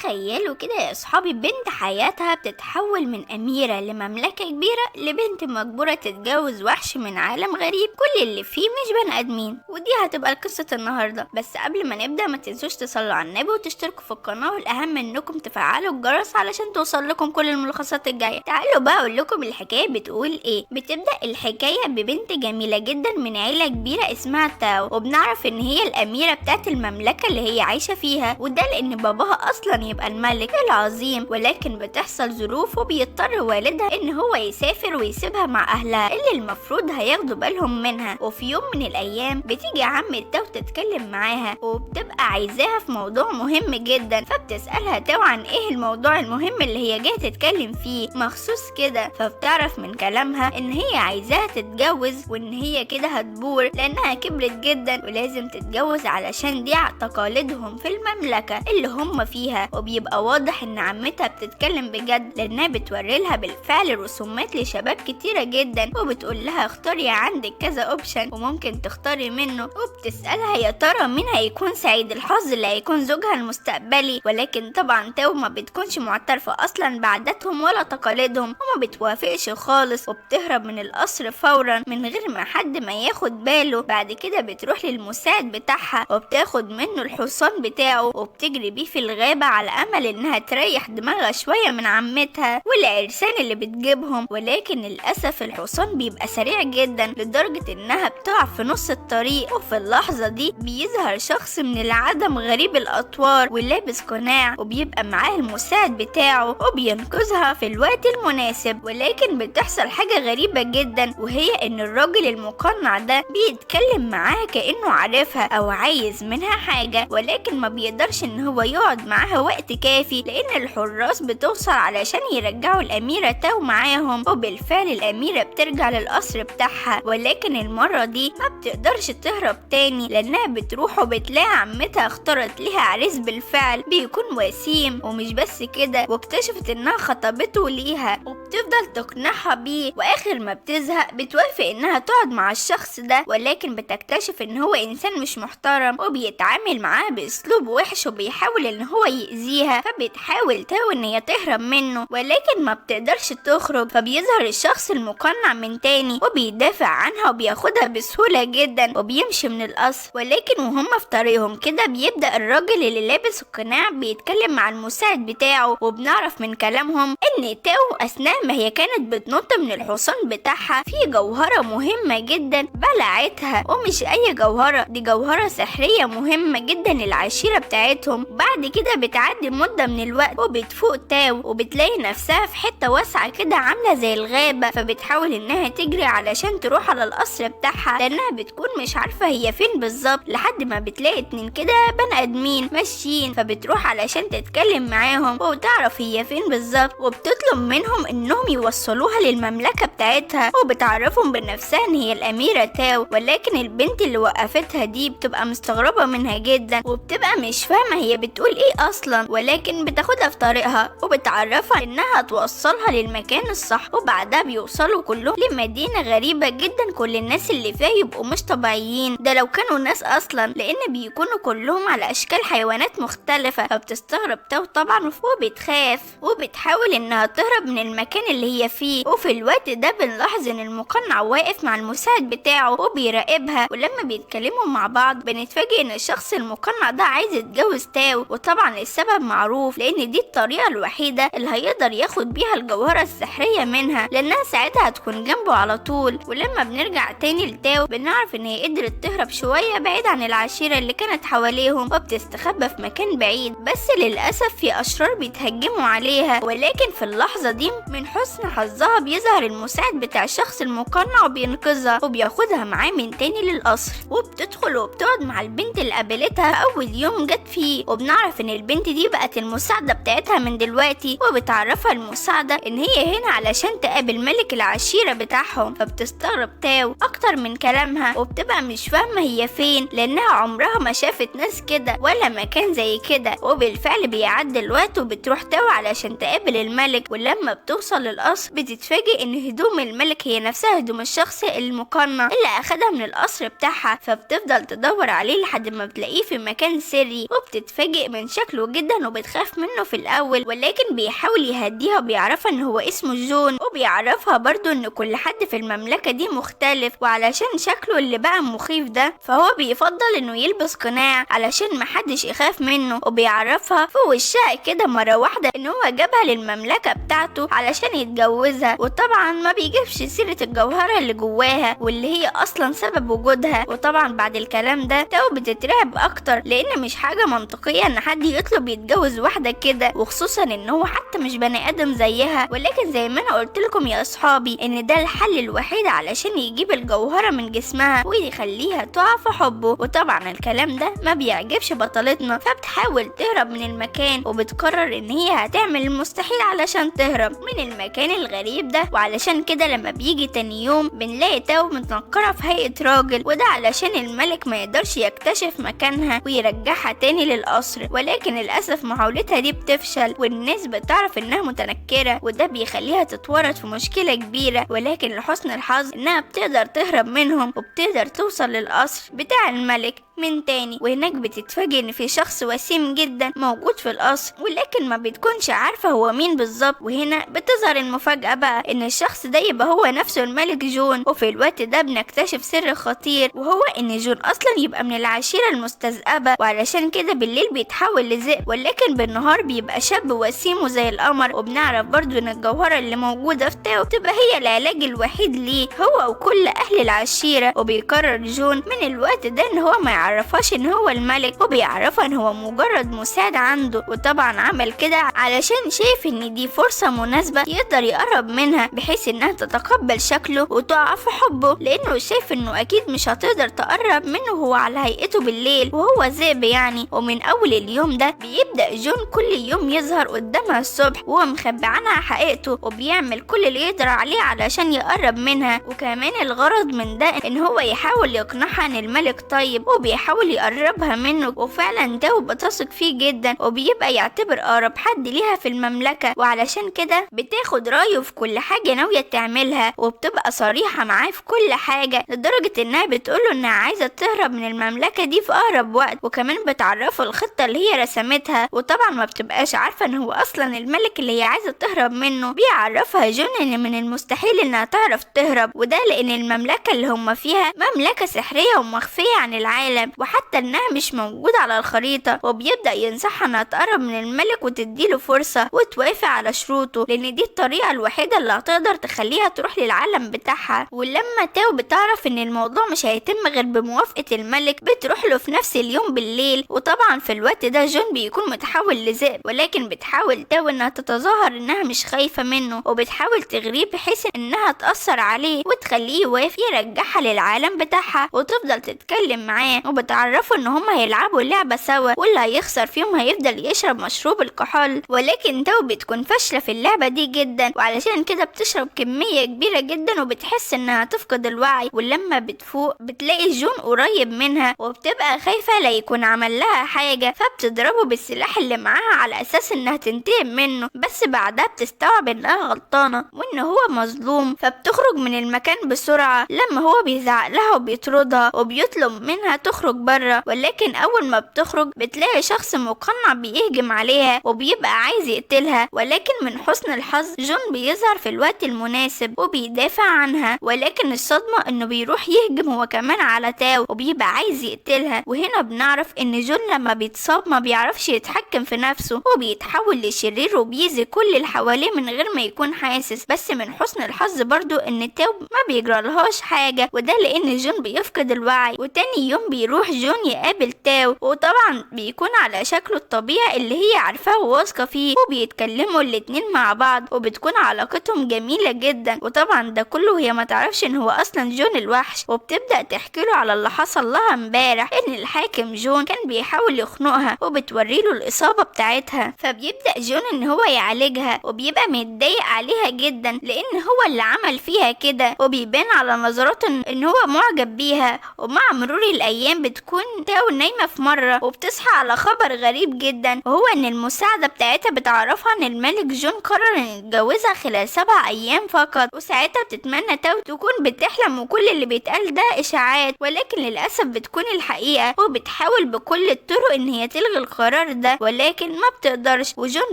تخيلوا كده يا اصحابي، بنت حياتها بتتحول من اميرة لمملكة كبيرة لبنت مجبورة تتجوز وحش من عالم غريب كل اللي فيه مش بني ادمين. ودي هتبقى قصة النهاردة. بس قبل ما نبدأ ما تنسوش تصلوا على النبي وتشتركوا في القناة، والاهم انكم تفعلوا الجرس علشان توصل لكم كل الملخصات الجاية. تعالوا بقى اقول لكم الحكاية بتقول ايه. بتبدأ الحكاية ببنت جميلة جدا من عيلة كبيرة اسمها تاو، وبنعرف ان هي الاميرة بتاعت المملكة اللي هي عايشة فيها، وده لان باباها اصلا يبقى الملك العظيم. ولكن بتحصل ظروف وبيضطر والدها ان هو يسافر ويسيبها مع اهلها اللي المفروض هياخدوا بالهم منها. وفي يوم من الايام بتيجي عم تاو تتكلم معاها، وبتبقى عايزاها في موضوع مهم جدا. فبتسألها تاو عن ايه الموضوع المهم اللي هي جايه تتكلم فيه مخصوص كده. فبتعرف من كلامها ان هي عايزاها تتجوز، وان هي كده هتبور لانها كبرت جدا ولازم تتجوز علشان دي تقاليدهم في المملكة اللي هم فيها. وبيبقى واضح ان عمتها بتتكلم بجد، لانها بتوري لها بالفعل رسومات لشباب كتيرة جدا، وبتقول لها اختاري عندك كذا اوبشن وممكن تختاري منه. وبتسألها يا ترى مين هيكون سعيد الحظ اللي هيكون زوجها المستقبلي. ولكن طبعا تاو ما بتكونش معترفة اصلا بعاداتهم ولا تقاليدهم، وما بتوافقش خالص، وبتهرب من القصر فورا من غير ما حد ما ياخد باله. بعد كده بتروح للمساعد بتاعها وبتاخد منه الحصان بتاعه وبتجري بيه في الغابة على امل انها تريح دماغها شوية من عمتها والعرسان اللي بتجيبهم. ولكن للأسف الحصان بيبقى سريع جدا لدرجة انها بتقع في نص الطريق. وفي اللحظة دي بيظهر شخص من العدم غريب الاطوار ولابس قناع، وبيبقى معاه المساعد بتاعه وبينقذها في الوقت المناسب. ولكن بتحصل حاجة غريبة جدا، وهي ان الراجل المقنع ده بيتكلم معاها كأنه عارفها او عايز منها حاجة، ولكن ما بيقدرش ان هو يقعد معاها وقت كافي لان الحراس بتوصل علشان يرجعوا الاميرة تاو معاهم. وبالفعل الاميرة بترجع للقصر بتاعها، ولكن المرة دي ما بتقدرش تهرب تاني لانها بتروح وبتلاقي عمتها اختارت ليها عريس بالفعل بيكون وسيم. ومش بس كده، واكتشفت انها خطبته ليها وبتفضل تقنعها بيه. واخر ما بتزهق بتوافق انها تقعد مع الشخص ده، ولكن بتكتشف ان هو انسان مش محترم وبيتعامل معاها باسلوب وحش وبيحاول ان هو يأذيها. فبتحاول تاو ان هي تهرب منه، ولكن ما بتقدرش تخرج. فبيظهر الشخص المقنع من تاني وبيدافع عنها وبياخدها بسهولة جدا وبيمشي من القصر. ولكن وهم في طريقهم كده بيبدأ الراجل اللي لابس القناع بيتكلم مع المساعد بتاعه، وبنعرف من كلامهم ان تاو اثناء ما هي كانت بتنط من الحصان بتاعها في جوهرة مهمة جدا بلعتها. ومش اي جوهرة، دي جوهرة سحرية مهمة جدا للعشيرة بتاعتهم. بعد كده بتعدي مدة من الوقت وبتفوق تاو وبتلاقي نفسها في حتة واسعة كده عاملة زي الغابة. فبتحاول انها تجري علشان تروح على القصر بتاعها لانها بتكون مش عارفة هي فين بالظبط، لحد ما بتلاقي اتنين كده بني ادمين ماشيين. فبتروح علشان تتكلم معاهم وتعرف هي فين بالظبط، وبتطلب منهم انهم يوصلوها للمملكة بتاعتها، وبتعرفهم بنفسها ان هي الاميرة تاو. ولكن البنت اللي وقفتها دي بتبقى مستغربة منها جدا وبتبقى مش فاهمة هي بتقول ايه اصلا، ولكن بتاخدها في طريقها وبتعرفها انها توصلها للمكان الصح. وبعدها بيوصلوا كلهم لمدينة غريبة جدا كل الناس اللي فيها يبقوا مش طبيعيين، ده لو كانوا ناس اصلا، لان بيكونوا كلهم على اشكال حيوانات مختلفة. فبتستغرب تاو طبعا وبتخاف وبتحاول انها تهرب من المكان اللي هي فيه. وفي الوقت ده بنلاحظ ان المقنع واقف مع المساعد بتاعه وبيراقبها، ولما بيتكلموا مع بعض بنتفاجئ ان الشخص المقنع ده عايز يتجوز تاو. وطبعا السبب معروف، لان دي الطريقة الوحيدة اللي هيقدر ياخد بيها الجوهرة السحرية منها، لانها ساعتها هتكون جنبه على طول. ولما بنرجع تاني لتاو بنعرف ان هي قدرت تهرب شوية بعيد عن العشيرة اللي كانت حواليهم وبتستخبى في مكان بعيد. بس للأسف في أشرار بيتهجموا عليها. ولكن في اللحظة دي من حسن حظها بيظهر المساعد بتاع الشخص المقنع وبينقذها وبياخدها معاه من تاني للقصر. وبتدخل وبتقعد مع البنت اللي قابلتها أول يوم جت فيه، وبنعرف ان البنت دي بقت المساعدة بتاعتها من دلوقتي. وبتعرفها المساعدة ان هي هنا علشان تقابل ملك العشيرة بتاعهم. فبتستغرب تاو اكتر من كلامها وبتبقى مش فاهمة هي فين، لانها عمرها ما شافت ناس كده ولا مكان زي كده. وبالفعل بيعدي الوقت وبتروح تاو علشان تقابل الملك. ولما بتوصل للقصر بتتفاجئ ان هدوم الملك هي نفسها هدوم الشخص المقنع اللي اخدها من القصر بتاعها. فبتفضل تدور عليه لحد ما بتلاقيه في مكان سري، وبتتفاجئ من شكله جدا جدا وبتخاف منه في الاول، ولكن بيحاول يهديها وبيعرفها ان هو اسمه جون، وبيعرفها برضو ان كل حد في المملكة دي مختلف، وعلشان شكله اللي بقى مخيف ده فهو بيفضل انه يلبس قناع علشان محدش يخاف منه. وبيعرفها في وشها كده مرة واحدة ان هو جابها للمملكة بتاعته علشان يتجوزها، وطبعا ما بيجيبش سيرة الجوهرة اللي جواها واللي هي اصلا سبب وجودها. وطبعا بعد الكلام ده تاو بتترعب اكتر، لان مش حاجة منطقية ان حد يطلب يتجوز واحدة كده، وخصوصا ان هو حتى مش بني ادم زيها. ولكن زي ما انا قلت لكم يا اصحابي ان ده الحل الوحيد علشان يجيب الجوهرة من جسمها ويخليها تقع في حبه. وطبعا الكلام ده ما بيعجبش بطلتنا، فبتحاول تهرب من المكان وبتقرر ان هي هتعمل المستحيل علشان تهرب من المكان الغريب ده. وعلشان كده لما بيجي تاني يوم بنلاقي تاو متنكرة في هيئة راجل، وده علشان الملك ما يقدرش يكتشف مكانها ويرجعها تاني للقصر. ولكن للأسف محاولتها دي بتفشل، والناس بتعرف انها متنكرة، وده بيخليها تتورط في مشكلة كبيرة. ولكن لحسن الحظ انها بتقدر تهرب منهم وبتقدر توصل للقصر بتاع الملك من تاني. وهناك بتتفاجئ ان في شخص وسيم جدا موجود في القصر، ولكن ما بتكونش عارفة هو مين بالظبط. وهنا بتظهر المفاجأة بقى ان الشخص ده يبقى هو نفسه الملك جون. وفي الوقت ده بنكتشف سر خطير، وهو ان جون اصلا يبقى من العشيرة المستذئبة، وعلشان كده بالليل بيتحول لذئب، ولكن بالنهار بيبقى شاب وسيم وزي القمر. وبنعرف برضو ان الجوهرة اللي موجودة في تاو تبقى هي العلاج الوحيد ليه هو وكل اهل العشيرة. وبيقرر جون من الوقت ده ان هو ما يعرفهاش ان هو الملك، وبيعرفها ان هو مجرد مساعد عنده. وطبعا عمل كده علشان شايف ان دي فرصة مناسبة يقدر يقرب منها بحيث انها تتقبل شكله وتقع في حبه، لانه شايف انه اكيد مش هتقدر تقرب منه وهو على هيئته بالليل وهو ذئب يعني. ومن اول اليوم ده بيبدأ جون كل يوم يظهر قدامها الصبح وهو مخبي عنها حقيقته، وبيعمل كل اللي يقدر عليه علشان يقرب منها. وكمان الغرض من ده ان هو يحاول يقنعها ان الملك طيب وبيحاول يقربها منه. وفعلا تاو بتثق فيه جدا وبيبقى يعتبر اقرب حد ليها في المملكة، وعلشان كده بتاخد رايه في كل حاجة ناوية تعملها، وبتبقى صريحة معاه في كل حاجة لدرجة انها بتقوله انها عايزة تهرب من المملكة دي في اقرب وقت. وكمان بتعرفه الخطة اللي هي رسمتها، وطبعا ما بتبقاش عارفة ان هو اصلا الملك اللي هي عايزة تهرب منه. بيعرفها جون ان من المستحيل انها تعرف تهرب، وده لان المملكة اللي هم فيها مملكة سحرية ومخفية عن العالم، وحتى انها مش موجودة على الخريطة. وبيبدأ ينصحها انها تقرب من الملك وتديله فرصة وتوافق على شروطه، لان دي الطريقة الوحيدة اللي هتقدر تخليها تروح للعالم بتاعها. ولما تاو بتعرف ان الموضوع مش هيتم غير بموافقة الملك بتروح له في نفس اليوم بالليل. وطبعا في الوقت ده جون بيكون متحول لذئب، ولكن بتحاول تاو انها تتظاهر انها مش خايفة منه، وبتحاول تغريه بحيث انها تأثر عليه وتخليه يوافق يرجعها للعالم بتاعها، وتفضل تتكلم معاه وبتعرفه ان هما هيلعبوا اللعبة سوا، واللي هيخسر فيهم هيفضل يشرب مشروب الكحول. ولكن تاو بتكون فاشلة في اللعبة دي جدا، وعلشان كده بتشرب كمية كبيرة جدا وبتحس انها تفقد الوعي. ولما بتفوق بتلاقي جون قريب منها وبتبقى خايفة لا يكون عمل لها حاجة، فبتضربه بالسلاح اللي معاها على اساس انها تنتقم منه. بس بعدها بتستوعب انها غلطانة وان هو مظلوم، فبتخرج من المكان بسرعة لما هو بيزعق لها وبيطردها وبيطلب منها تخرج بره. ولكن اول ما بتخرج بتلاقي شخص مقنع بيهجم عليها وبيبقى عايز يقتلها، ولكن من حسن الحظ جون بيظهر في الوقت المناسب وبيدافع عنها. ولكن الصدمة انه بيروح يهجم هو كمان على تاو وبيبقى عايز يقتلها. وهنا بنعرف ان جون لما بيتصاب ما بيعرفش يتحكم في نفسه وبيتحول لشرير وبيأذي كل اللي حواليه من غير ما يكون حاسس. بس من حسن الحظ برضو ان تاو ما بيجرالهاش حاجة، وده لان جون بيفقد الوعي. وتاني يوم بيروح جون يقابل تاو، وطبعا بيكون على شكله الطبيعي اللي هي عارفاه وواثقة فيه، وبيتكلموا الاتنين مع بعض وبتكون علاقتهم جميلة جدا. وطبعا ده كله هي ما تعرفش ان هو اصلا جون الوحش، وبتبدأ تحكي له على اللي حصل لها امبارح، ان الحاكم جون كان بيحاول يخنقها وبتوريله الإصابة بتاعتها. فبيبدأ جون ان هو يعالجها وبيبقى متضايق عليها جدا لان هو اللي عمل فيها كده، وبيبان على نظراته ان هو معجب بيها. ومع مرور الايام بتكون تاو نايمة في مرة وبتصحى على خبر غريب جدا، وهو ان المساعدة بتاعتها بتعرفها ان الملك جون قرر ان يتجوزها خلال 7 ايام فقط. وساعتها بتتمنى تاو تكون بتحلم وكل اللي بيتقال ده اشاعات، ولكن للاسف بتكون الحقيقة. وبتحاول بكل الطرق ان هي تلغي القرار ده ولكن ما بتقدرش، وجون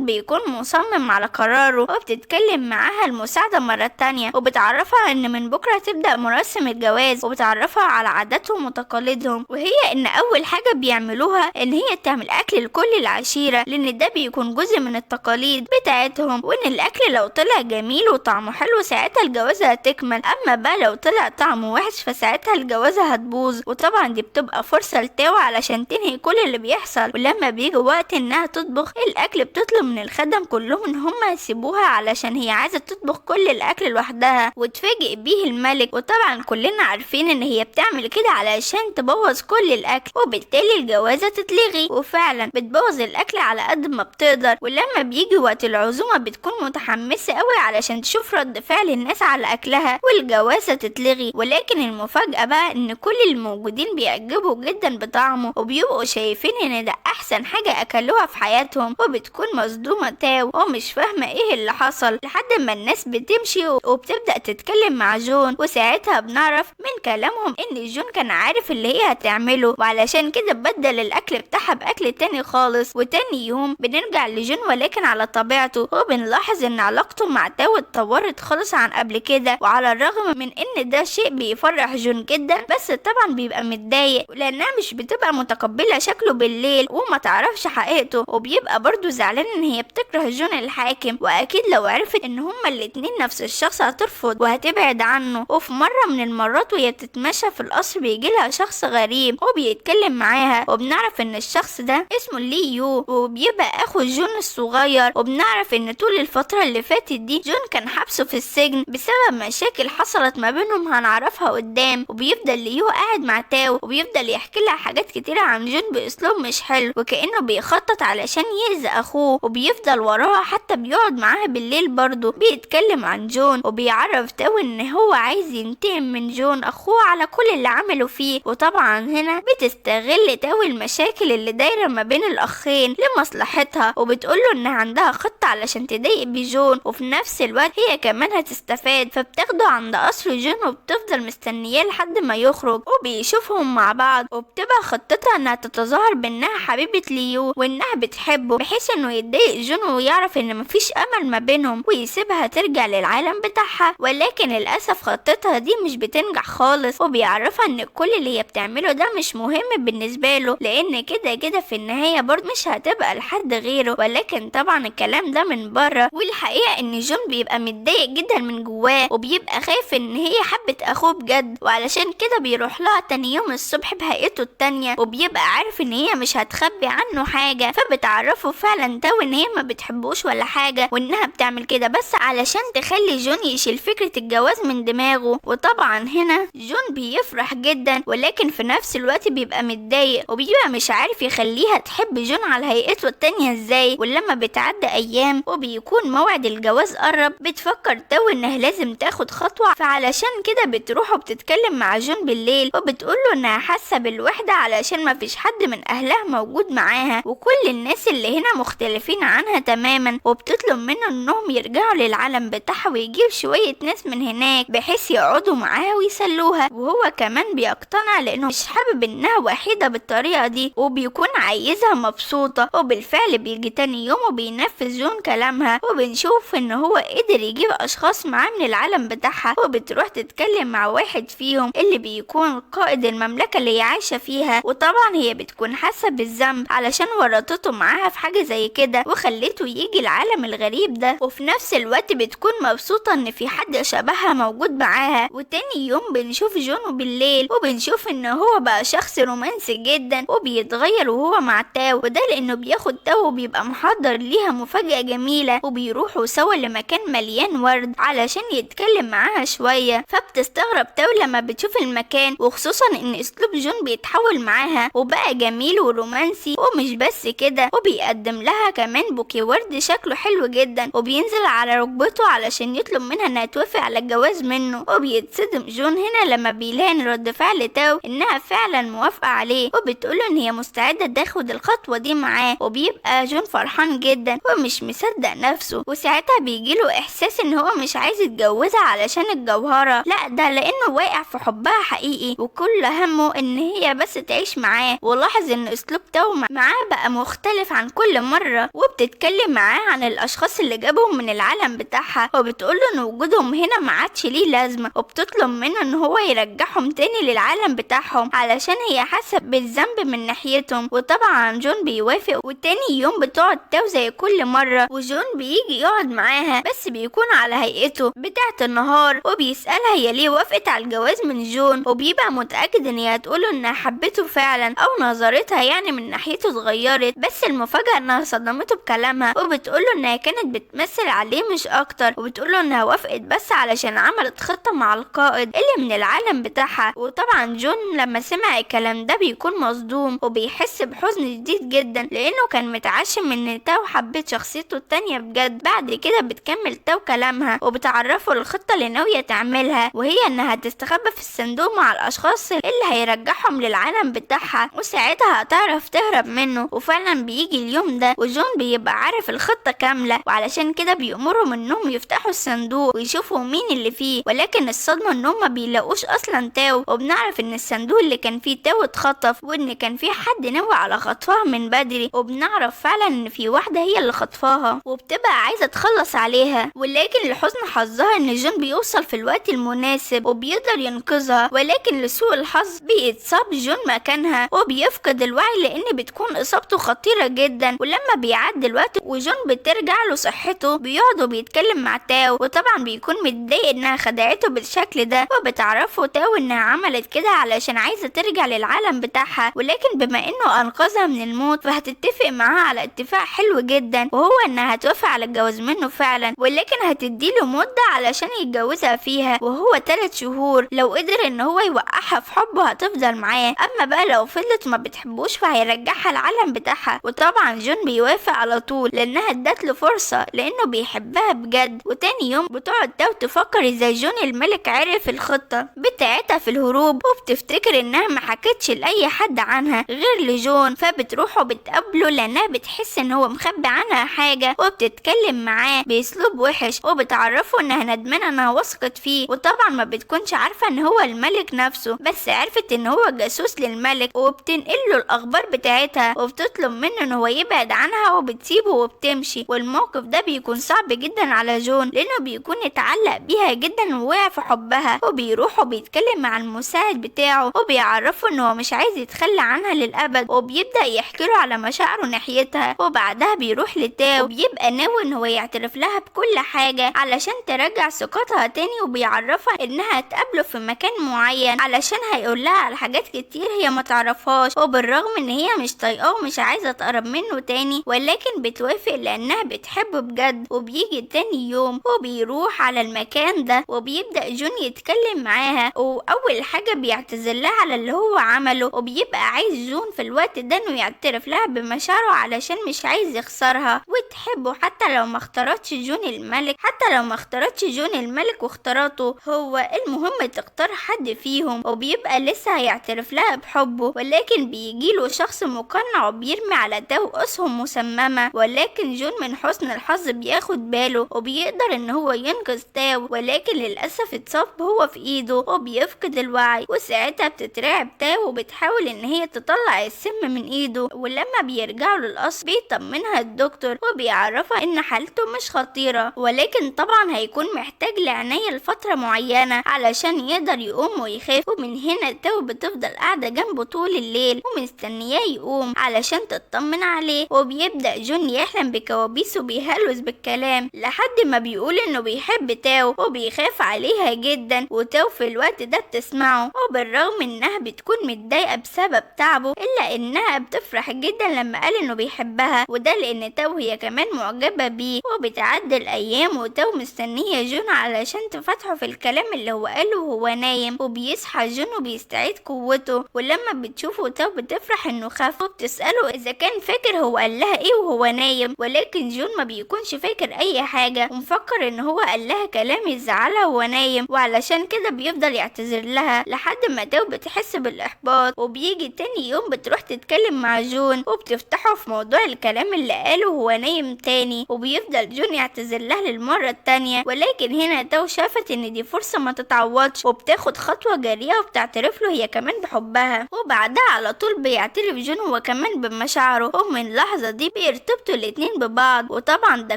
بيكون مصمم على قراره. وبتتكلم معاها المساعدة مرة تانية وبتعرفها ان من بكرة تبدأ مراسم الجواز، وبتعرفها على عاداتهم وتقاليدهم، وهي ان اول حاجة بيعملوها ان هي تعمل اكل لكل العشيرة، لان ده بيكون جزء من التقاليد بتاعتهم، وان الاكل لو طلع جميل وطعمه حلو ساعتها الجوازة هتكمل، اما بقى لو طلع طعمه وحش فساعتها الجوازة هتبوظ. وطبعا دي بتبقى فرصة لتاو علشان تنهي كل اللي بيحصل. ولما بيجي وقت انها تطبخ الاكل بتطلب من الخدم كلهم ان هم يسيبوها علشان هي عايزة تطبخ كل الاكل لوحدها، وتفاجئ بيه الملك. وطبعا كلنا عارفين ان هي بتعمل كده علشان تبوظ كل الاكل، وبالتالي الجوازة تتلغي. وفعلا بتبوظ الاكل على قد ما بتقدر. ولما بيجي وقت العزومة بتكون متحمسة قوي علشان تشوف رد فعل الناس على اكلها والجوازة تتلغي. ولكن المفاجأة بقى ان كل الموجودين بيعجبوا جدا بطعمه وبيبقوا شايفين ان ده احسن حاجة اكلوها في حياتهم. وبتكون مصدومة تاو ومش فاهمة ايه اللي حصل لحد ما الناس بتمشي وبتبدأ تتكلم مع جون. وساعتها بنعرف من كلامهم ان جون كان عارف اللي هي هتعمله، وعلشان كده بدل الاكل بتاعها باكل تاني خالص. وتاني يوم بنرجع لجون ولكن على طبيعته، وبنلاحظ ان علاقته مع تاو اتطورت خالص عن قبل كده. وعلى الرغم من ان ده شيء بيفرح جون جدا، بس طبعا بيبقى متضايق لانها مش بتبقى متقبلة شكله بالليل وما تعرفش حقيقته. وبيبقى برضو زعلان ان هي بتكره جون الحاكم، واكيد لو عرفت ان هما الاتنين نفس الشخص هترفض وهتبعد عنه. وفي مرة من المرات وهي بتتمشى في القصر بيجيلها شخص غريب وبيتكلم معاها، وبنعرف ان الشخص ده اسمه لي يو وبيبقى اخو جون الصغير. وبنعرف ان طول الفترة اللي فاتت دي جون كان حبسه في السجن بسبب مشاكل حصلت ما بينهم هنعرفها قدام. وبيفضل ليو قاعد مع تاو وبيفضل يحكي لها حاجات كتيرة عن جون باسلوب مش حلو وكأنه بيخطط علشان يأذي اخوه، وبيفضل وراها حتى بيقعد معاها بالليل برضه بيتكلم عن جون. وبيعرف تاو ان هو عايز ينتقم من جون اخوه على كل اللي عمله فيه. وطبعا هنا بتستغل تاو المشاكل اللي دايرة ما بين الاخين لمصلحتها، وبتقوله ان عندها خطة علشان تضايق بجون وفي نفس الوقت هي كمان هتستفاد. فبتاخده عند قصر جون وبتفضل مستنياه لحد ما يخرج وبيشوفهم مع بعض. وبتبقى خطتها انها تتظاهر بانها حبيبة ليو وانها بتحبه بحيث انه يتضايق جون ويعرف ان مفيش امل ما بينهم ويسيبها ترجع للعالم بتاعها. ولكن للاسف خطتها دي مش بتنجح خالص، وبيعرفها ان كل اللي هي بتعمله ده مش مهم بالنسبة له لان كده كده في النهاية برضه مش هتبقى لحد غيره. ولكن طبعا الكلام ده من بره، والحقيقة ان جون بيبقى متضايق جدا من جواه وبيبقى خايف ان هي حبت اخوه بجد، وعلشان كده بيروح لها تاني يوم الصبح بهيئته التانية وبيبقى عارف ان هي مش هتخبي عنه حاجة. فبتعرفه فعلا تاو ان هي ما بتحبوش ولا حاجة وانها بتعمل كده بس علشان تخلي جون يشيل فكرة الجواز من دماغه. وطبعا هنا جون بيفرح جدا ولكن في نفس الوقت بيبقى متضايق وبيبقى مش عارف يخليها تحب جون على هيئته التانية ازاي. ولما بتعدي ايام وبيكون موعد الجواز قرب بتفكر تاو انها لازم تاخد خطوة، فعلشان كده بتروح وبتتكلم مع جون بالليل وبتقوله انها حاسة بالوحدة علشان ما فيش حد من اهلها موجود معاها وكل الناس اللي هنا مختلفين عنها تماما. وبتطلب منه انهم يرجعوا للعالم بتاعها ويجيب شوية ناس من هناك بحيث يقعدوا معاها ويسلوها، وهو كمان بيقتنع لانه مش حابب انها وحيدة بالطريقة دي وبيكون عايزها مبسوطة. وبالفعل بيجي تاني يوم وبينفذ جون كلامها وبنشوف ان هو قدر يجيب اشخاص معاه من العالم بتاعها. وبتروح تتكلم مع واحد فيهم اللي بيكون قائد المملكة اللي هي عايشة فيها، وطبعا هي بتكون حاسة بالذنب علشان ورطته معاها في حاجة زي كده وخلته يجي العالم الغريب ده، وفي نفس الوقت بتكون مبسوطة ان في حد شبهها موجود معاها. وتاني يوم بنشوف جون بالليل وبنشوف ان هو بقى شخص رومانسي جدا وبيتغير وهو مع تاو، وده لانه بياخد تاو وبيبقى محضر ليها مفاجأة جميلة وبيروحوا سوا لمكان مليان ورد علشان يتكلم معاها شوية. فبتستغرب تاو لما بتشوف المكان وخصوصا ان اسلوب جون بيتحول معاها وبقى جميل ورومانسي. ومش بس كده وبيقدم لها كمان بوكي ورد شكله حلو جدا وبينزل على ركبته علشان يطلب منها انها توافق على الجواز منه. وبيتصدم جون هنا لما بيلاقي رد فعل تاو انها فعلا موافقة عليه وبتقوله ان هي مستعدة تاخد الخطوة دي معاه. وبيبقى جون فرحان جدا ومش مصدق نفسه، وساعتها بيجيله احساس ان هو مش عايز يتجوزها علشان الجوهرة، لا ده لانه واقع في حبها حقيقي وكل همه ان هي بس تعيش معاه. ولاحظ ان اسلوب تاو معاه بقى مختلف عن كل مرة، وبتتكلم معاه عن الاشخاص اللي جابهم من العالم بتاعها، وبتقوله ان وجودهم هنا ما عادش ليه لازمة، وبتطلب منه ان هو يرجعهم تاني للعالم بتاعهم علشان هي حاسة بالذنب من ناحيتهم. وطبعا جون بيوافق، وتاني يوم بتقعد تاو زي كل مرة، وجون بيجي يقعد معاها بس بيكون على هيئته بتاعة النهار، وبيسألها هي ليه وافقت على الجواز من جون، وبيبقى متأكد ان هي هتقوله انها حبته فعلا او نظرتها يعني من ناحيته اتغيرت. بس المفاجأة انها صدمته بكلامها، وبتقوله انها كانت بتمثل عليه مش اكتر، وبتقوله انها وافقت بس علشان عملت خطة مع القائد اللي من العالم بتاعها. وطبعا جون لما سمع الكلام ده بيكون مصدوم وبيحس بحزن شديد جدا، لانه كان متعشم ان تاو حبت شخصيته التانية بجد. بعد كده بتكمل تاو كلامها وبتعرفه الخطة اللي ناوية تعملها، وهي انها تستخبى في الصندوق مع الاشخاص اللي هيرجعهم للعالم بتاعها، وساعتها هتعرف تهرب منه. وفعلا بيجي اليوم ده وجون بيبقى عارف الخطة كاملة، وعلشان كده بيأمرهم انهم يفتحوا الصندوق ويشوفوا مين اللي فيه. ولكن الصدمة انهم ما بيلاقوش اصلا تاو، وبنعرف ان الصندوق اللي كان فيه تاو اتخطف، وان كان فيه حد ناوي على خطفها من بدري، وبنعرف فعلا ان في واحدة هي اللي خطفاها وبتبقى عايزة تخلص عليها. ولكن لحسن حظها ان جون بيوصل في الوقت المناسب وبيقدر ينقذها، ولكن لسوء الحظ بيتصاب جون مكانها وبيفقد الوعي لان بتكون اصابته خطيرة جدا. ولما بيعدي الوقت وجون بترجع له صحته، بيقعد وبيتكلم مع تاو، وطبعا بيكون متضايق انها خدعته بالشكل ده، وبتعرفه تاو انها عملت كده علشان عايزة ترجع للعالم بتاعها. ولكن بما انه انقذها من الموت فهتتفق معاها على اتفاق حلو جدا، وهو انها هتوافق على الجواز منه فعلا، ولكن هتديله مدة علشان يتجوزها فيها، وهو 3 شهور. لو قدر ان هو يوقعها في حبه هتفضل معاه، اما بقى لو فضلت ما بتحبوش فهيرجعها العالم بتاعها. وطبعا جون بيوافق على طول لانها ادت له فرصة لانه بيحبها بجد. وتاني يوم بتقعد تاو تفكر ازاي جون الملك عرف الخطة بتاعتها في الهروب، وبتفتكر انها ما حكتش لاي حد عنها غير لجون، فبتروح وبتقابله لانها بتحس ان هو مخبي عنها حاجة، وبتتكلم معاه باسلوب وحش وبتعرفه انها ندمانة انها وثقت فيه. وطبعا ما بتكونش عارفة ان هو الملك نفسه، بس عرفت ان هو جاسوس للملك، وبتنقله الاخبار بتاعتها وبتطلب منه ان هو يبعد عنها، وبتسيبه وبتمشي. والموقف ده بيكون صعب جدا على جون لانه بيكون اتعلق بيها جدا ووقع في حبها، وبيروح وبيتكلم مع المساعد بتاعه وبيعرفه ان هو مش عايز يتخلى عنها للابد، وبيبدأ يحكي له على مشاعره ناحيتها. وبعدها بيروح لتاو وبيبقى ناوي ان هو يعترف لها بكل حاجة علشان ترجع ثقتها تاني، وبيعرفها انها تقابله في مكان معين علشان هيقول لها على حاجات كتير هي ما تعرفهاش. وبالرغم ان هي مش طايقاه ومش عايزة تقرب منه تاني، ولكن بتوافق لانها بتحبه بجد. وبيجي تاني يوم وبيروح على المكان ده وبيبدأ جون يتكلم معاها، واول حاجة بيعتذر لها على اللي هو عمله، وبيبقى عايز جون في الوقت ده انه يعترف لها بمشاعره علشان مش عايز يخسرها وتحبه حتى لو ما اختارتش جون الملك، حتى لو ما اختارتش جون الملك واختارته هو، المهم تختار حد فيهم. وبيبقى لسه هيعترف لها بحبه، ولكن بيجيله شخص مقنع وبيرمي على تاو اسهم مسممة، ولكن جون من حسن الحظ بياخد باله وبيقدر ان هو ينقذ تاو، ولكن للأسف اتصاب هو في ايده وبيفقد الوعي. وساعتها بتترعب تاو وبتحاول ان هي تطلع السم من ايده، ولما بيرجعوا للقصر بيطمنها الدكتور وبيعرفها ان حالته مش خطيرة، ولكن طبعا هيكون محتاج لعناية لفترة معينة علشان يقدر يقوم ويخاف. ومن هنا تاو بتفضل قاعدة جنبه طول الليل ومستنياه يقوم علشان تطمن عليه. وبيبدأ جون يحلم بكوابيس وبيهلوس بالكلام لحد ما بيقول انه بيحب تاو وبيخاف عليها جدا، وتاو في الوقت ده بتسمعه. وبالرغم انها بتكون متضايقة بسبب تعبه الا انها بتفرح جدا لما قال انه بيحبها، وده لان تاو هي كمان معجبة بيه. وبتعدي الايام وتاو مستنية جون علشان تفتحه في الكلام اللي هو قاله وهو نايم، وبيصحى جون وبيستعيد قوته. ولما بتشوفه تاو بتفرح انه خاف وبتسأله اذا كان فاكر هو قال لها ايه وهو نايم، ولكن جون ما بيكونش فاكر اي حاجة ومفكر ان هو قال لها كلام يزعلها وهو نايم، وعلشان كده بيفضل يعتذر لها لحد ما تاو بتحس بتحس بالإحباط، وبيجي تاني يوم بتروح تتكلم مع جون وبتفتحه في موضوع الكلام اللي قاله وهو نايم تاني، وبيفضل جون يعتذر لها للمرة التانية، ولكن هنا تاو شافت ان دي فرصة ما تتعوضش وبتاخد خطوة جريئة وبتعترف له هي كمان بحبها. وبعدها على طول بيعترف جون هو كمان بمشاعره، ومن اللحظة دي بيرتبطوا الاتنين ببعض. وطبعا ده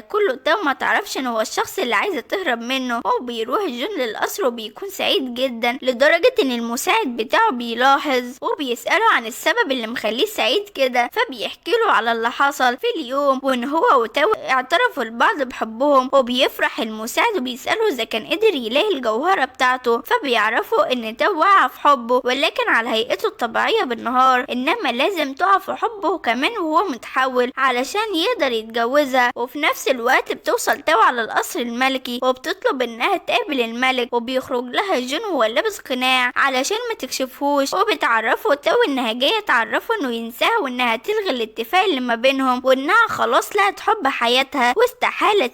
كله تاو ما تعرفش ان هو الشخص اللي عايزة تهرب منه. وبيروح جون للقصر وبيكون سعيد جدا لدرجة ان المساعد بتاعه بيلاحظ وبيسأله عن السبب اللي مخليه سعيد كده، فبيحكي له على اللي حصل في اليوم وان هو وتاو اعترفوا لبعض بحبهم. وبيفرح المساعد وبيسأله اذا كان قدر يلاقي الجوهرة بتاعته، فبيعرفوا ان تاو وقع في حبه ولكن على هيئته الطبيعية بالنهار، انما لازم تقع في حبه كمان وهو متحول علشان يقدر يتجوزها. وفي نفس الوقت بتوصل تاو على القصر الملكي وبتطلب انها تقابل الملك، وبيخرج لها جون وهو لابس قناع علشان ما تكشفهوش، وبتعرفه تاو انها جايه تعرفه انه ينساها وانها تلغي الاتفاق اللي ما بينهم، وانها خلاص لقت حب حياتها واستحاله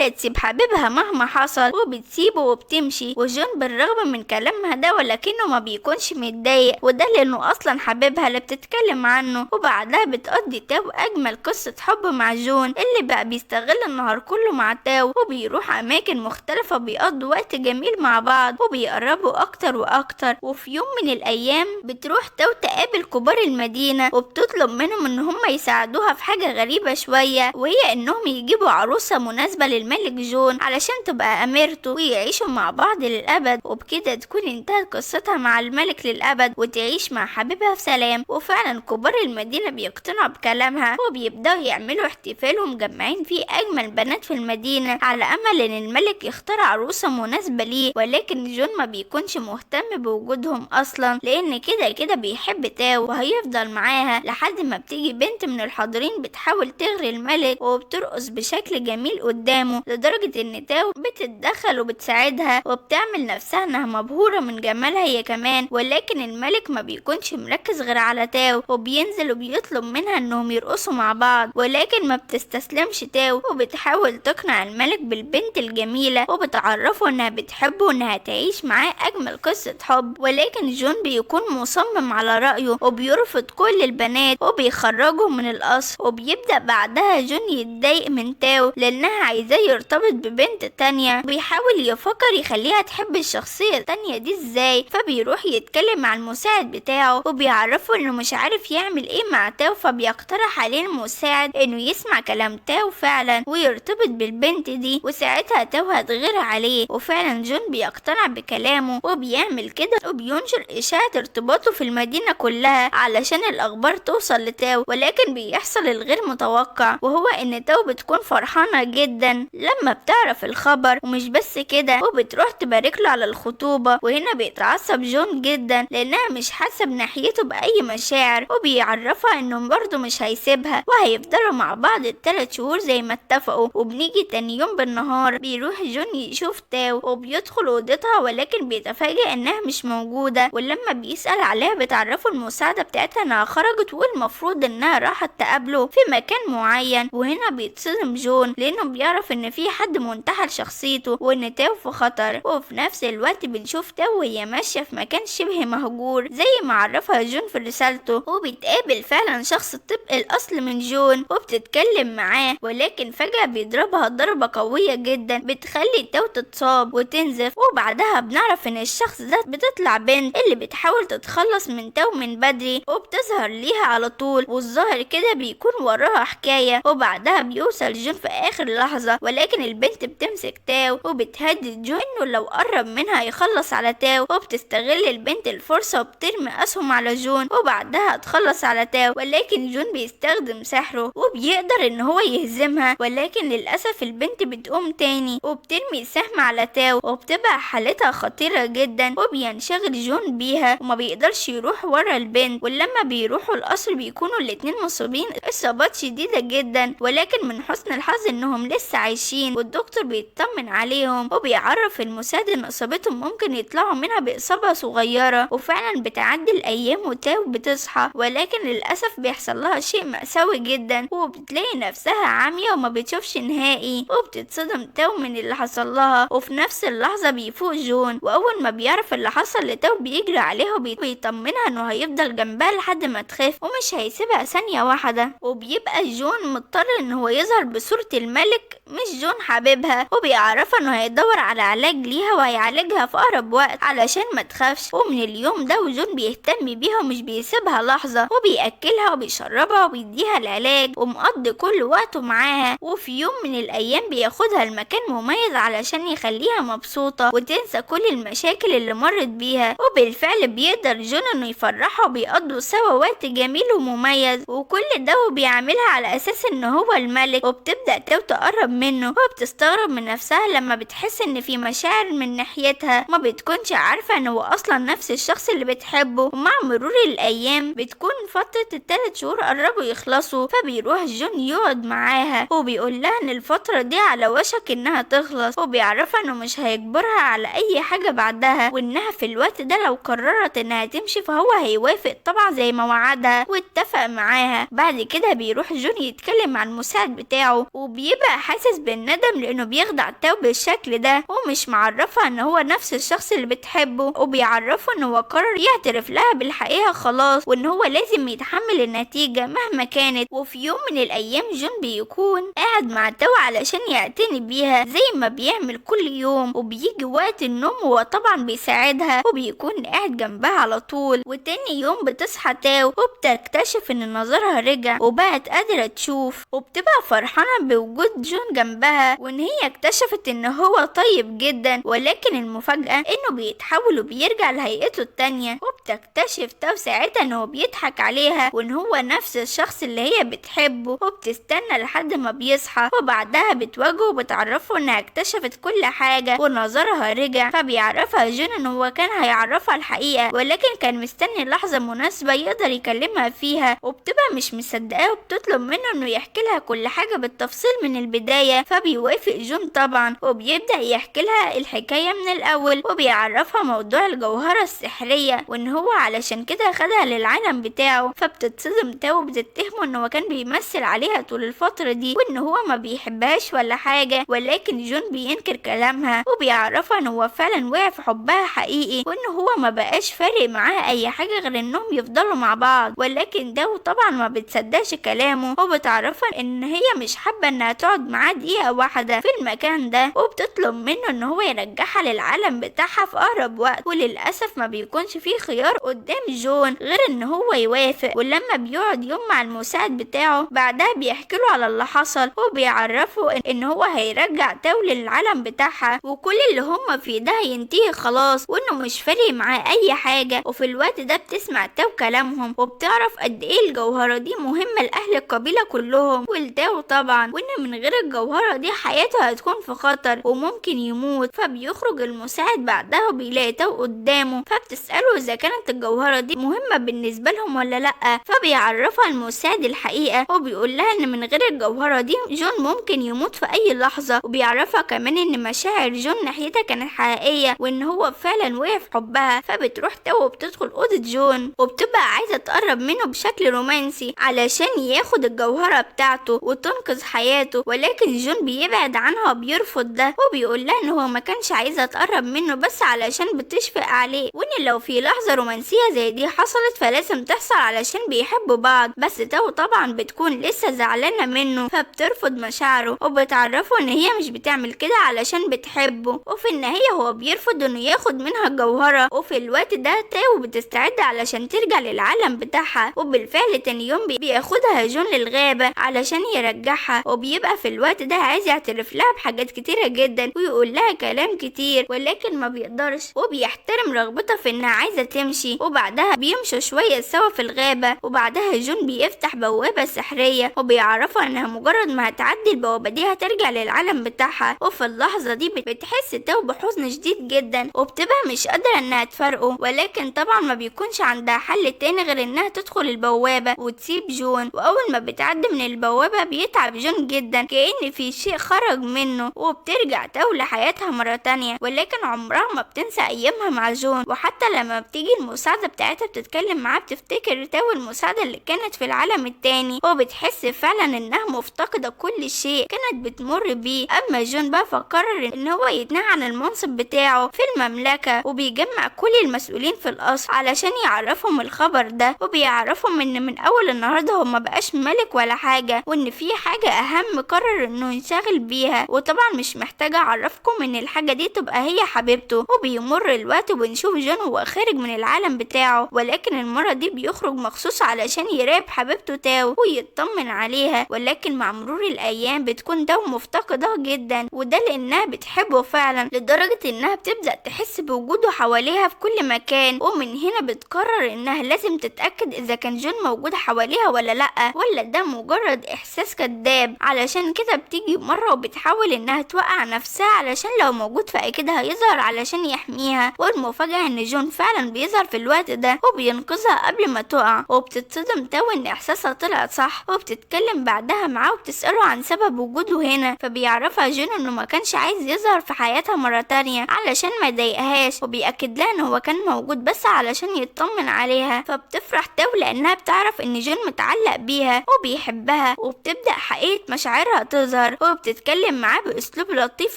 تسيب حبيبها مهما حصل، وبتسيبه وبتمشي. وجون بالرغم من كلامها ده ولكنه ما بيكونش متضايق، وده لانه اصلا حبيبها اللي بتتكلم عنه. وبعدها بتقضي تاو اجمل قصه حب مع جون اللي بقى بيستغل النهار كله مع تاو، وبيروح اماكن مختلفه بيقضوا وقت جميل مع بعض وبيقربوا اكتر واكتر. وفي يوم من الايام بتروح تاو تقابل كبار المدينه وبتطلب منهم ان هم يساعدوها في حاجه غريبه شويه، وهي انهم يجيبوا عروسه مناسبه للملك جون علشان تبقى اميرته ويعيشوا مع بعض للابد. وبكده تكون انتهت قصتها مع الملك للابد وتعيش مع حبيبها في سلام. وفعلا كبار المدينه بيقتنعوا بكلامها وبيبداوا يعملوا احتفال ومجمعين فيه اجمل بنات في المدينه على امل ان الملك يختار عروسه مناسبه ليه، ولكن جون ما بيكونش مهتم بوجودهم اصلا لان كده بيحب تاو وهيفضل معاها، لحد ما بتيجي بنت من الحاضرين بتحاول تغري الملك وبترقص بشكل جميل قدامه، لدرجه ان تاو بتتدخل وبتساعدها وبتعمل نفسها انها مبهوره من جمالها هي كمان. ولكن الملك ما بيكونش مركز غير على تاو وبينزل وبيطلب منها انهم يرقصوا مع بعض، ولكن ما بتستسلمش تاو وبتحاول تقنع الملك بالبنت الجميله وبتعرفه انها بتحبه وانها تعيش معاه اجمل قصه حب. ولكن جون بيكون مصمم على رايه وبيرفض كل البنات وبيخرجهم من القصر. وبيبدا بعدها جون يتضايق من تاو لانها عايزاه يرتبط ببنت تانية، بيحاول يفكر يخليها تحب الشخصيه التانية دي ازاي، فبيروح يتكلم مع المساعد بتاعه وبيعرفه انه مش عارف يعمل ايه مع تاو، فبيقترح عليه المساعد انه يسمع كلام تاو فعلا ويرتبط بالبنت دي، وساعتها تاو هتغير عليه. وفعلا جون بيقتنع بكلامه وبيعمل كده وبينشر اشاعة ارتباطه في المدينة كلها علشان الاخبار توصل لتاو. ولكن بيحصل الغير متوقع وهو ان تاو بتكون فرحانة جدا لما بتعرف الخبر، ومش بس كده وبتروح تبارك له على الخطوبة. وهنا بيتعصب جون جدا لانها مش حاسة بناحيته باي مشاعر، وبيعرفها انه برضه مش هيسيبها وهيفضلوا مع بعض ال3 شهور زي ما اتفقوا. وبنيجي تاني يوم بالنهار بيروح جون يشوف تاو وبيدخل اوضتها ولكن بيتفاجئ انها مش موجودة، ولما بيسأل عليها بتعرفه المساعدة بتاعتها انها خرجت والمفروض انها راحت تقابله في مكان معين. وهنا بيتصدم جون لانه بيعرف ان في حد منتحل شخصيته وان تاو في خطر. وفي نفس الوقت بنشوف تاو وهي ماشية في مكان شبه مهجور زي ما عرفها جون في رسالته، وبتقابل فعلا شخص طبق الاصل من جون وبتتكلم معاه، ولكن فجأة بيضربها ضربة قوية جدا بتخلي تاو تتصاب وتنزف. وبعدها بنعرف ان الشخص ده بتطلع بنت اللي بتحاول تتخلص من تاو من بدري وبتظهر ليها على طول، والظاهر كده بيكون وراها حكاية. وبعدها بيوصل جون في اخر لحظة ولكن البنت بتمسك تاو وبتهدد جون انه لو قرب منها يخلص على تاو، وبتستغل البنت الفرصة وبترمي اسهم على جون وبعدها تخلص على تاو. ولكن جون بيستخدم سحره وبيقدر ان هو يهزمها، ولكن للأسف البنت بتقوم تاني وبترمي سهم على تاو وبتبقى حالتها خطيرة جدا وبينشغل جون بيها وما بيقدرش يروح ورا البنت. ولما بيروحوا القصر بيكونوا الاتنين مصابين اصابات شديدة جدا، ولكن من حسن الحظ انهم لسه عايشين والدكتور بيطمن عليهم وبيعرف المساعد ان اصابتهم ممكن يطلعوا منها باصابة صغيرة. وفعلا بتعدي الايام وتاو بتصحى ولكن للأسف بيحصل لها شيء مأساوي جدا وبتلاقي نفسها عامية وما بتشوفش نهائي، وبتتصدم تاو من اللي حصل لها. وفي نفس اللحظة بيفوق جون واول ما بيعرف اللي حصل لتاو تاو بيجري عليها وبيطمنها انه هيفضل جنبها لحد ما تخاف ومش هيسيبها ثانية واحدة. وبيبقى جون مضطر ان هو يظهر بصورة الملك مش جون حبيبها، وبيعرفها انه هيدور على علاج ليها وهيعالجها في اقرب وقت علشان ما تخافش. ومن اليوم ده وجون بيهتم بيها ومش بيسيبها لحظة، وبيأكلها وبيشربها وبيديها العلاج ومقضي كل وقته معاها. وفي يوم من الايام بياخدها لمكان مميز علشان يخليها مبسوطة وتنسى كل المشاكل اللي مرت بيها. وبالفعل بيقدر جون انه يفرحها وبيقضوا سوا وقت جميل ومميز، وكل ده وبيعملها على اساس ان هو الملك. وبتبدأ تاو تقرب منه وبتستغرب من نفسها لما بتحس ان في مشاعر من ناحيتها، ما بتكونش عارفة ان هو اصلا نفس الشخص اللي بتحبه. ومع مرور الايام بتكون فترة ال3 شهور قربوا يخلصوا، فبيروح جون يقعد معاها وبيقول لها ان الفترة دي على وشك انها تخلص، وبيعرفها انه مش هيجبرها على اي حاجة بعدها، وانها في الوقت ده لو قررت انها تمشي فهو هيوافق طبعا زي ما وعدها واتفق معاها. بعد كده بيروح جون يتكلم مع المساعد بتاعه وبيبقى حاسس بالندم لانه بيخدع تاو بالشكل ده ومش معرفها ان هو نفس الشخص اللي بتحبه، وبيعرفه ان هو قرر يعترف لها بالحقيقة خلاص وان هو لازم يتحمل النتيجة مهما كانت. وفي يوم من الايام جون بيكون قاعد مع تاو علشان يعتني بيها زي ما بيعمل كل يوم، وبيجي وقت النوم وهو طبعا بيساعدها وبيكون قاعد جنبها على طول. وتاني يوم بتصحى تاو وبتكتشف ان نظرها رجع وبقت قادرة تشوف، وبتبقى فرحانة بوجود جون جنبها وان هي اكتشفت ان هو طيب جدا. ولكن المفاجأة انه بيتحول وبيرجع لهيئته التانية، وبتكتشف تاو ساعتها انه بيضحك عليها وان هو نفس الشخص اللي هي بتحبه. وبتستنى لحد ما بيصحى وبعدها بتواجهه وبتعرفه انها اكتشفت كل حاجة ونظرها رجع. فبيعرفها جون ان هو كان هيعرفها الحقيقة ولكن كان مستني لحظة مناسبة يقدر يكلمها فيها، وبتبقى مش مصدقاه وبتطلب منه انه يحكي لها كل حاجة بالتفصيل من البداية. فبيوافق جون طبعا وبيبدأ يحكي لها الحكاية من الاول وبيعرفها موضوع الجوهرة السحرية وان هو علشان كده خدها للعالم بتاعه. فبتتصدم تاو وبتتهمه ان هو كان بيمثل عليها طول الفترة دي وان هو ما بيحبهاش ولا حاجة، ولكن جون بينكر كلامها وبيعرفها ان هو فعلا وقع في حبها حقيقي وان هو ما بقاش فارق معاه اي حاجة غير انهم يفضلوا مع بعض. ولكن تاو طبعا ما بتصدقش كلامه وبتعرفها ان هي مش حابة انها تقعد معاه دقيقة واحدة في المكان ده، وبتطلب منه ان هو يرجعها للعالم بتاعها في اقرب وقت. وللاسف ما بيكونش فيه خيار قدام جون غير ان هو يوافق. ولما بيقعد يوم مع المساعد بتاعه بعدها بيحكي له على اللي حصل وبيعرفه ان هو هيرجع تاو للعالم بتاعها وكل اللي هم فيه ده هينتهي خلاص وانه مش فارق معاه اي حاجة. وفي الوقت ده بتسمع تاو كلامهم وبتعرف قد ايه الجوهرة دي مهمة لاهل القبيلة كلهم ولتاو طبعا، وان من غير الجوهرة دي حياته هتكون في خطر وممكن يموت. فبيخرج المساعد بعدها وبيلاقي تاو قدامه، فبتسأله اذا كانت الجوهرة دي مهمة بالنسبة لهم ولا لأ. فبيعرفها المساعد الحقيقة وبيقول لها ان من غير الجوهرة دي جون ممكن يموت في اي لحظة. وبيعرفها كمان ان مشاعر جون ناحيتها كانت حقيقية وان هو فعلا وقع في حبها. فبتروح تاو وبتدخل اوضة جون وبتبقى عايزة تقرب منه بشكل رومانسي علشان ياخد الجوهرة بتاعته وتنقذ حياته، ولكن جون بيبعد عنها وبيرفض ده وبيقول لها ان هو ما كانش عايزة تقرب منه بس علشان بتشفق عليه وان لو في لحظة رومانسية زي دي حصلت فلازم تحصل علشان بيحبوا بعض. بس تاو طبعا بتكون لسه زعلانة منه فبترفض مشاعره وبتعرفه ان هي مش بتعمل كده علشان بتحبه. وفي النهاية هو بيرفض انه ياخد منها الجوهرة. وفي الوقت ده تاو بتستعد علشان ترجع للعالم بتاعها، وبالفعل تاني يوم بياخدها جون للغابة علشان يرجعها. وبيبقى في الوقت ده عايز يعترف لها بحاجات كتيرة جدا ويقول لها كلام كتير ولكن ما بيقدرش، وبيحترم رغبتها في انها عايزة تمشي. وبعدها بيمشوا شوية سوا في الغابة، وبعدها جون بيفتح بوابة سحرية وبيعرفها انها مجرد ما هتعدي البوابة دي هترجع للعالم بتاعها. وفي اللحظة دي بتحس تاو بحزن شديد جدا وبتبقى مش قادرة انها تفارقه، ولكن طبعا ما بيكونش عندها حل تاني غير انها تدخل البوابة وتسيب جون. واول ما بتعدي من البوابة بيتعب جون جدا كأن في شيء خرج منه، وبترجع تاو لحياتها مرة تانية ولكن عمرها ما بتنسى ايامها مع جون. وحتى لما بتيجي المساعدة بتاعتها بتتكلم معاه بتفتكر تاو المساعدة اللي كانت في العالم التاني، وبتحس فعلا انها مفتقدة كل شيء كانت بتمر بيه. اما جون بقى فقرر ان هو يتنهى عن المنصب بتاعه في المملكة وبيجمع بيجمع كل المسؤولين في القصر علشان يعرفهم الخبر ده، وبيعرفهم ان من اول النهارده هو مبقاش ملك ولا حاجه، وان في حاجه اهم قرر انه ينشغل بيها، وطبعا مش محتاجه اعرفكم ان الحاجه دي تبقى هي حبيبته. وبيمر الوقت وبنشوف جون وهو خارج من العالم بتاعه، ولكن المره دي بيخرج مخصوص علشان يراقب حبيبته تاو ويطمن عليها، ولكن مع مرور الايام بتكون تاو مفتقده جدا، وده لانها بتحبه فعلا لدرجه انها بتبدا تحس بوجوده حواليها في كل مكان. ومن هنا بتقرر انها لازم تتاكد اذا كان جون موجود حواليها ولا لا، ولا ده مجرد احساس كذاب. علشان كده بتيجي مره وبتحاول انها توقع نفسها علشان لو موجود فاكيد هيظهر علشان يحميها، والمفاجاه ان جون فعلا بيظهر في الوقت ده وبينقذها قبل ما تقع، وبتتصدم تاو ان احساسها طلع صح، وبتتكلم بعدها معاه وبتساله عن سبب وجوده هنا، فبيعرفها جون انه ما كانش عايز يظهر في حياتها مره تانية علشان ما يضايقهاش، وبيأكد لها ان هو كان موجود بس علشان يطمن عليها. فبتفرح تاو لانها بتعرف ان جون متعلق بيها وبيحبها، وبتبدأ حقيقة مشاعرها تظهر، وبتتكلم معاه باسلوب لطيف،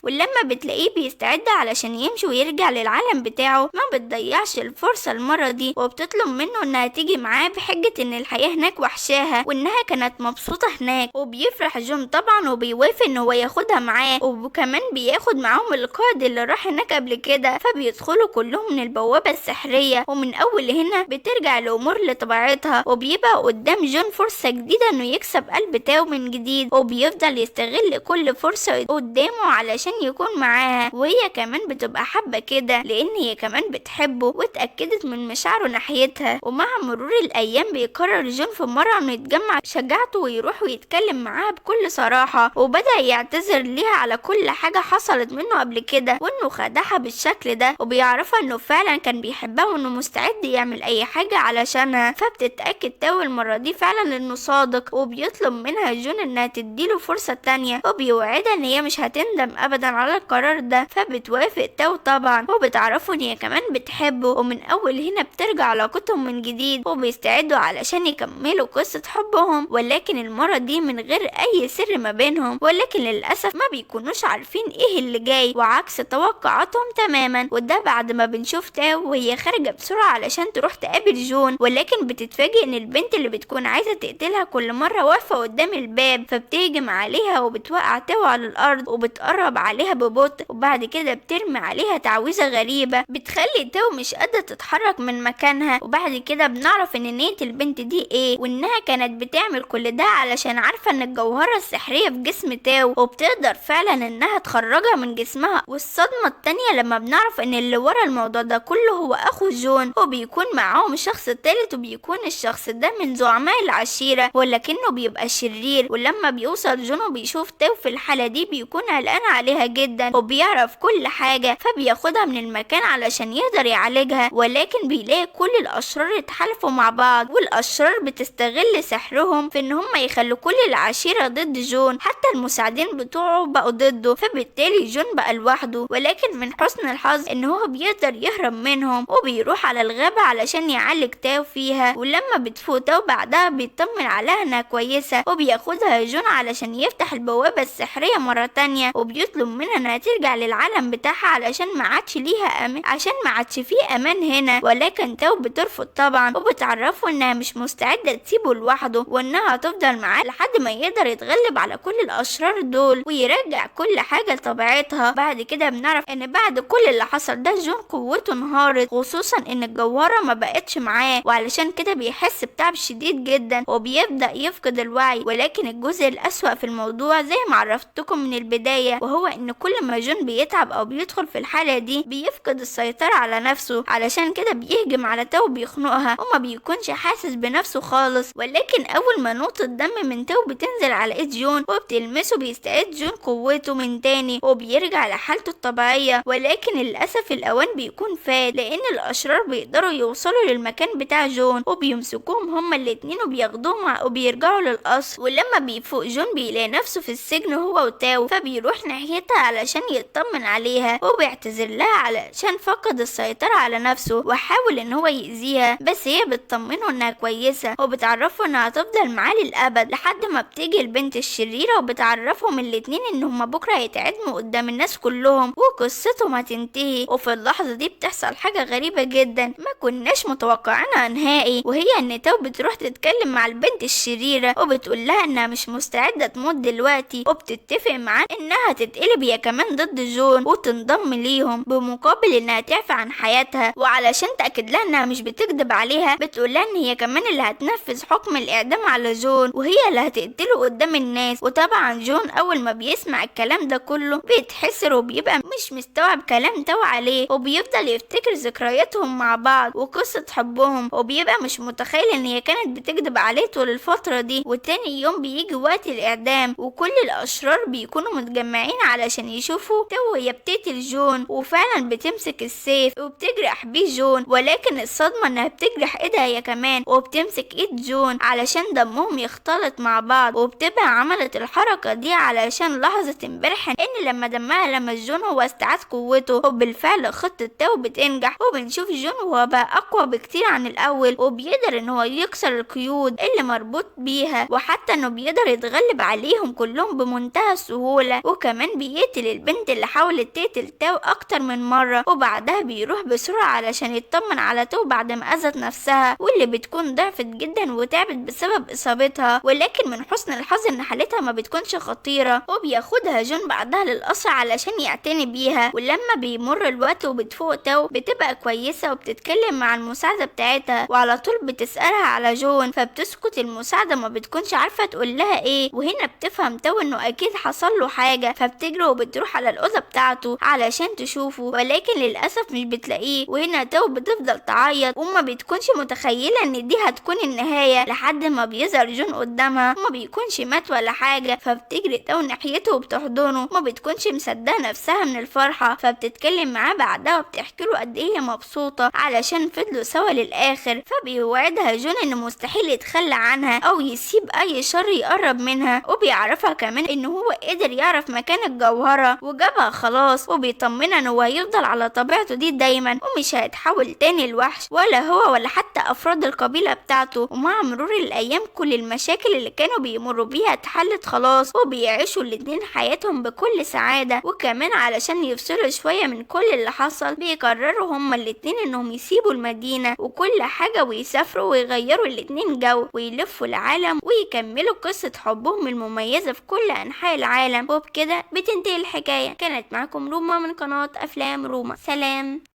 ولما بتلاقيه بيستعد علشان يمشي ويرجع للعالم بتاعه ما بتضيعش الفرصة المرة دي، وبتطلب منه انها تيجي معاه بحجة ان الحياة هناك وحشاها وانها كانت مبسوطة هناك. وبيفرح جون طبعا وبيوافق ان هو ياخدها معاه، وكمان بياخد معاهم القائد اللي راح هناك قبل كده، فبيدخلوا كلهم من البوابة السحرية. ومن اول هنا بترجع الامور لطبيعتها، وبيبقى قدام جون فرصة جديدة انه يكسب قلب تاو من جديد، وبيفضل يستغل كل فرصة قدامه علشان يكون معاها، وهي كمان بتبقى حابة كده لان هي كمان بتحبه واتأكدت من مشاعره ناحيتها. ومع مرور الايام بيقرر جون في مرة انه يتجمع شجاعته ويروح ويتكلم معاها بكل صراحة، وبدأ يعتذر ليها على كل حاجة حصلت منه قبل كده وانه خدعها بالشكل ده، وبيعرفها انه فعلا كان بيحبها وانه مستعد يعمل اي حاجة علشانها. فبتتأكد تاو المرة دي فعلا انه صادق، وبيطلب منها جون انها تديله فرصة تانية، وبيوعدها ان هي مش هتندم ابدا على القرار ده. فبتوافق تاو طبعا، وبتعرفه ان هي كمان بتحبه، ومن اول هنا بترجع علاقتهم من جديد، وبيستعدوا علشان يكملوا قصة حبهم، ولكن المرة دي من غير اي سر ما بينهم، ولكن للأسف ما بيكونوش عارفين ايه اللي جاي وعكس توقعاتهم تماما. وده بعد ما بنشوف تاو وهي خارجة بسرعة علشان تروح تقابل جون، ولكن بتتفاجئ ان البنت اللي بتكون عايزة تقتلها كل مرة واقفة قدام الباب، فبتهجم عليها وبتوقع تاو على الارض وبتقرب عليها ببطء، وبعد كده بترمي عليها تعويذة غريبة بتخلي تاو مش قادرة تتحرك من مكانها. وبعد كده بنعرف ان نية البنت دي ايه، وانها كانت بتعمل كل ده علشان عارفة ان الجوهرة السحرية في جسم تاو وبتقدر فعلا انها تخرجها من جسمها. والصدمة التانية لما بنعرف ان اللي ورا الموضوع ده كله هو اخو جون، وبيكون معاهم شخص تالت، وبيكون الشخص ده من زعماء العشيرة ولكنه بيبقى شرير. ولما بيوصل جون وبيشوف تاو في الحالة دي بيكون قلقان عليها جدا وبيعرف كل حاجة، فبياخدها من المكان علشان يقدر يعالجها، ولكن بيلاقي كل الاشرار اتحالفوا مع بعض، والاشرار بتستغل سحرهم في ان هم يخلوا كل العشيرة ضد جون، حتى المساعدين بتوعه بقوا ضده، فبالتالي جون بقى لوحده. ولكن من حسن الحظ ان هو بيقدر يهرب منهم، وبيروح على الغابة علشان يعالج تاو فيها. ولما بتفوق تاو بعدها بيطمن عليها انها كويسة، وبياخدها جون علشان يفتح البوابة السحرية مرة تانية، وبيطلب منها انها ترجع للعالم بتاعها علشان ما عادش ليها امان، عشان ما عادش فيه امان هنا. ولكن تاو بترفض طبعا، وبتعرفه انها مش مستعدة تسيبه لوحده، وانها هتفضل معاه لحد ما يقدر يتغلب على كل الاشرار دول ويرجع كل حاجة لطبيعتها. بعد كده بنعرف ان بعد كل اللي حصل ده جون قوته انهارت، خصوصا ان الجوهرة ما بقتش معاه، وعلشان كده بيحس بتعب شديد جدا وبيبدأ يفقد الوعي. ولكن الجزء الأسوأ في الموضوع زي ما عرفتكم من البداية، وهو ان كل ما جون بيتعب او بيدخل في الحالة دي بيفقد السيطرة على نفسه، علشان كده بيهجم على تاو بيخنقها وما بيكونش حاسس بنفسه خالص. ولكن اول ما نقطة دم من تاو بتنزل على ايد جون وبتلمسه بيستعيد جون قوته من تاني وبيرجع لحالته الطبيعية. ولكن للأسف الأوان بيكون فات، لأن الأشرار بيقدروا يوصلوا للمكان بتاع جون وبيمسكوهم هما الاتنين وبياخدوهم وبيرجعوا للقصر. ولما بيفوق جون بيلاقي نفسه في السجن هو وتاو، فبيروح ناحيتها علشان يطمن عليها وبيعتذر لها علشان فقد السيطرة على نفسه وحاول ان هو يأذيها، بس هي بتطمنه انها كويسة وبتعرفه انها هتفضل معاه للأبد، لحد ما بتيجي البنت الشريرة وبتعرفهم الاتنين ان هما بكرة هيتعدموا قدام الناس كلهم وقصتهم هتنتهي. وفي اللحظة دي دي بتحصل حاجة غريبة جدا ما كناش متوقعينها نهائي، وهي ان تو بتروح تتكلم مع البنت الشريرة وبتقول لها انها مش مستعدة تموت دلوقتي، وبتتفق معاه انها تتقلب هي كمان ضد جون وتنضم ليهم بمقابل انها تعفي عن حياتها. وعلشان تأكد لها انها مش بتكذب عليها بتقول لها ان هي كمان اللي هتنفذ حكم الاعدام على جون وهي اللي هتقتله قدام الناس. وطبعا جون اول ما بيسمع الكلام ده كله بيتحسر وبيبقى مش مستوعب كلام تو عليه، وبيفضل يفتكر ذكرياتهم مع بعض وقصة حبهم، وبيبقى مش متخيل ان هي كانت بتكذب عليه طول الفترة دي. وتاني يوم بيجي وقت الاعدام وكل الاشرار بيكونوا متجمعين علشان يشوفوا تو هي بتقتل جون، وفعلا بتمسك السيف وبتجرح بيه جون، ولكن الصدمة انها بتجرح ايدها هي كمان وبتمسك ايد جون علشان دمهم يختلط مع بعض. وبتبقى عملت الحركة دي علشان لحظة امبارح ان لما دمها لمس جون هو استعاد قوته، وبالفعل خطة تو بتنجح وبنشوف جون وهو بقى اقوى بكتير عن الاول، وبيقدر ان هو يكسر القيود اللي مربوط بيها، وحتى انه بيقدر يتغلب عليهم كلهم بمنتهى السهولة. وكمان بيقتل البنت اللي حاولت تقتل تو اكتر من مرة، وبعدها بيروح بسرعة علشان يطمن على تو بعد ما اذت نفسها واللي بتكون ضعفت جدا وتعبت بسبب اصابتها، ولكن من حسن الحظ ان حالتها ما بتكونش خطيرة. وبياخدها جون بعدها للقصر علشان يعتني بيها، ولما بيمر الوقت وبتفوق تو بتبقى كويسة وبتتكلم مع المساعدة بتاعتها وعلى طول بتسألها على جون، فبتسكت المساعدة ما بتكونش عارفة تقول لها ايه. وهنا بتفهم تو انه اكيد حصل له حاجة، فبتجري وبتروح على الأوضة بتاعته علشان تشوفه، ولكن للأسف مش بتلاقيه. وهنا تو بتفضل تعيط وما بتكونش متخيلة ان دي هتكون النهاية لحد ما بيظهر جون قدامها وما بيكونش مات ولا حاجة، فبتجري تو ناحيته وبتحضنه، ما بتكونش مصدقة نفسها من الفرحة، فبتتكلم معاه بعدها وبتحكي له قد ايه هي مبسوطة علشان فضلوا سوا للآخر. فبيوعدها جون ان مستحيل يتخلى عنها او يسيب اي شر يقرب منها، وبيعرفها كمان ان هو قدر يعرف مكان الجوهرة وجابها خلاص، وبيطمنها ان هو هيفضل على طبيعته دي دايما ومش هيتحول تاني لوحش ولا هو ولا حتى افراد القبيلة بتاعته. ومع مرور الايام كل المشاكل اللي كانوا بيمروا بيها اتحلت خلاص، وبيعيشوا الاتنين حياتهم بكل سعادة. وكمان علشان يفصلوا شوية من كل اللي حصل بيقرروا هما الاتنين انهم يسيبوا المدينة وكل حاجة ويسافروا ويغيروا الاتنين جو ويلفوا العالم ويكملوا قصة حبهم المميزة في كل انحاء العالم. وبكده بتنتهي الحكاية. كانت معكم روما من قناة افلام روما. سلام.